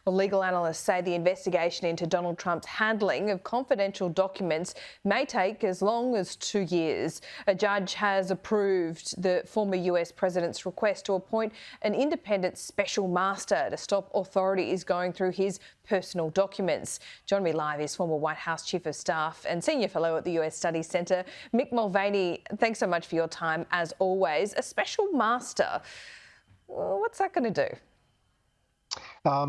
Well, legal analysts say the investigation into Donald Trump's handling of confidential documents may take as long as 2 years. A judge has approved the former US president's request to appoint an independent special master to stop authorities going through his personal documents. Joining me live is former White House Chief of Staff and Senior Fellow at the US Studies Centre, Mick Mulvaney. Thanks so much for your time, as always. A special master, well, what's that going to do?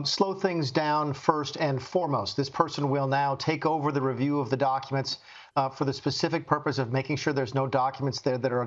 Slow things down first and foremost. This person will now take over the review of the documents for the specific purpose of making sure there's no documents there that are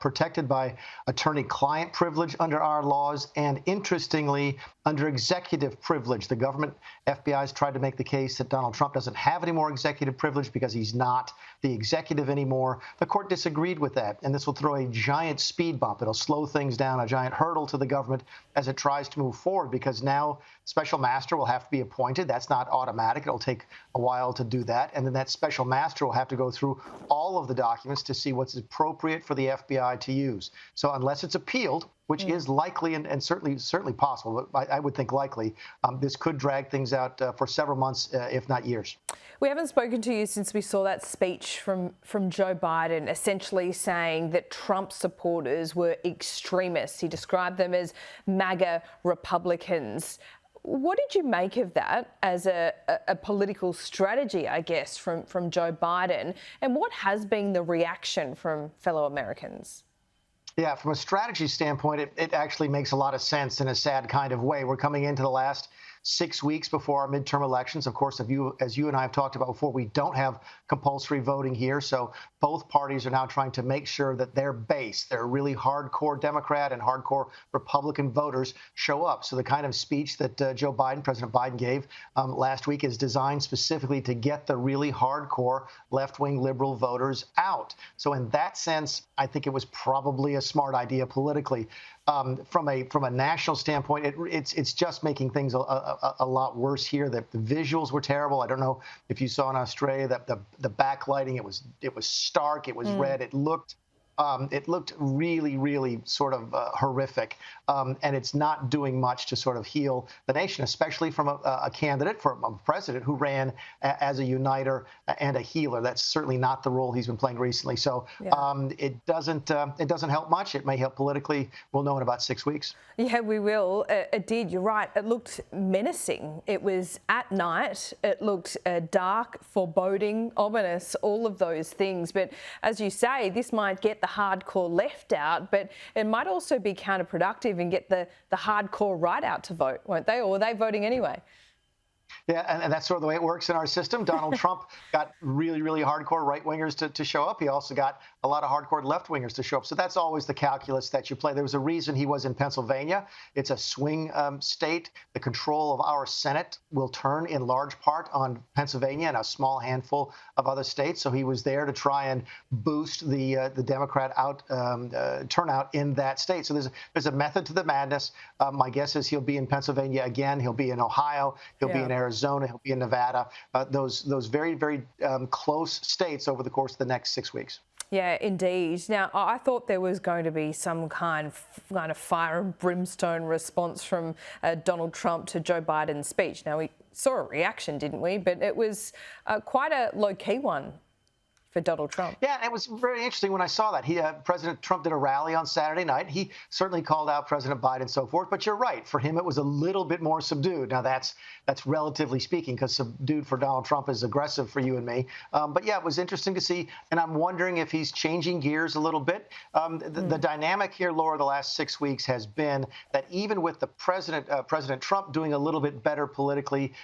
protected by attorney-client privilege under our laws and, interestingly, under executive privilege. The government, FBI, has tried to make the case that Donald Trump doesn't have any more executive privilege because he's not the executive anymore. The court disagreed with that, and this will throw a giant speed bump. It'll slow things down, a giant hurdle to the government as it tries to move forward, because now special master will have to be appointed. That's not automatic. It'll take a while to do that. And then that special master will have to go through all of the documents to see what's appropriate for the FBI to use. So unless it's appealed, which is likely and certainly possible, but I would think likely, this could drag things out for several months, if not years. We haven't spoken to you since we saw that speech from Joe Biden, essentially saying that Trump supporters were extremists. He described them as MAGA Republicans. What did you make of that as a political strategy, I guess, from Joe Biden? And what has been the reaction from fellow Americans? Yeah, from a strategy standpoint, it actually makes a lot of sense in a sad kind of way. We're coming into the last 6 weeks before our midterm elections. Of course, as you and I have talked about before, we don't have compulsory voting here. So both parties are now trying to make sure that their base, their really hardcore Democrat and hardcore Republican voters, show up. So the kind of speech that President Biden gave last week is designed specifically to get the really hardcore left-wing liberal voters out. So in that sense, I think it was probably a smart idea politically. From a national standpoint, it's just making things a lot worse here. The visuals were terrible. I don't know if you saw in Australia that the backlighting, it was stark, it was red, it looked really, really sort of horrific, and it's not doing much to sort of heal the nation, especially from a candidate, from a president who ran as a uniter and a healer. That's certainly not the role he's been playing recently. So it doesn't help much. It may help politically. We'll know in about 6 weeks. Yeah, we will. It did. You're right. It looked menacing. It was at night. It looked dark, foreboding, ominous, all of those things. But as you say, this might get the hardcore left out, but it might also be counterproductive and get the hardcore right out to vote, won't they? Or are they voting anyway? Yeah, and that's sort of the way it works in our system. Donald Trump got really, really hardcore right-wingers to show up. He also got a lot of hardcore left-wingers to show up. So that's always the calculus that you play. There was a reason he was in Pennsylvania. It's a swing state. The control of our Senate will turn in large part on Pennsylvania and a small handful of other states. So he was there to try and boost the Democrat turnout in that state. So there's a method to the madness. My guess is he'll be in Pennsylvania again. He'll be in Ohio. He'll be in Arizona, he'll be in Nevada, those very, very close states over the course of the next 6 weeks. Yeah, indeed. Now, I thought there was going to be some kind of fire and brimstone response from Donald Trump to Joe Biden's speech. Now, we saw a reaction, didn't we? But it was quite a low-key one for Donald Trump. Yeah, it was very interesting when I saw that. President Trump did a rally on Saturday night. He certainly called out President Biden and so forth. But you're right. For him, it was a little bit more subdued. Now, that's relatively speaking, because subdued for Donald Trump is aggressive for you and me. But yeah, it was interesting to see. And I'm wondering if he's changing gears a little bit. The dynamic here, Laura, the last 6 weeks has been that even with the President Trump doing a little bit better politically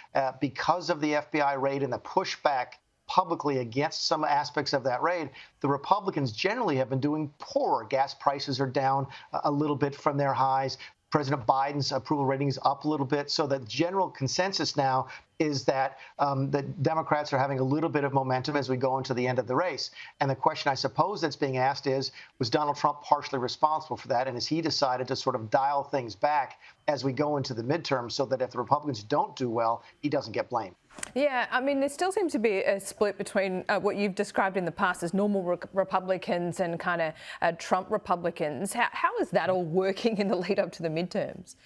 because of the FBI raid and the pushback publicly against some aspects of that raid, the Republicans generally have been doing poorer. Gas prices are down a little bit from their highs. President Biden's approval rating is up a little bit. So the general consensus now is that the Democrats are having a little bit of momentum as we go into the end of the race. And the question, I suppose, that's being asked is, was Donald Trump partially responsible for that? And has he decided to sort of dial things back as we go into the midterms so that if the Republicans don't do well, he doesn't get blamed? Yeah, I mean, there still seems to be a split between what you've described in the past as normal Republicans and kind of Trump Republicans. How is that all working in the lead up to the midterms?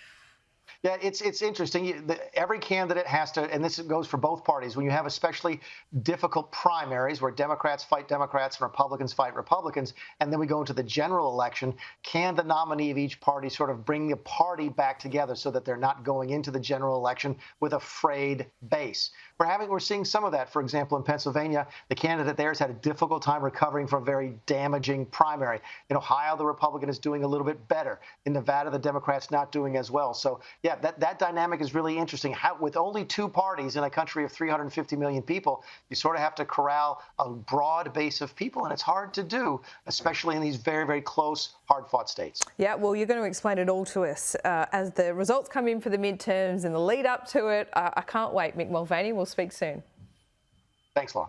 Yeah, it's interesting. Every candidate has to, and this goes for both parties, when you have especially difficult primaries where Democrats fight Democrats and Republicans fight Republicans, and then we go into the general election, can the nominee of each party sort of bring the party back together so that they're not going into the general election with a frayed base? We're seeing some of that. For example, in Pennsylvania, the candidate there has had a difficult time recovering from a very damaging primary. In Ohio, the Republican is doing a little bit better. In Nevada, the Democrat's not doing as well. So, yeah, that dynamic is really interesting. With only two parties in a country of 350 million people, you sort of have to corral a broad base of people, and it's hard to do, especially in these very, very close, hard-fought states. Yeah, well, you're going to explain it all to us as the results come in for the midterms and the lead up to it. I can't wait, Mick Mulvaney. We'll speak soon. Thanks, Laura.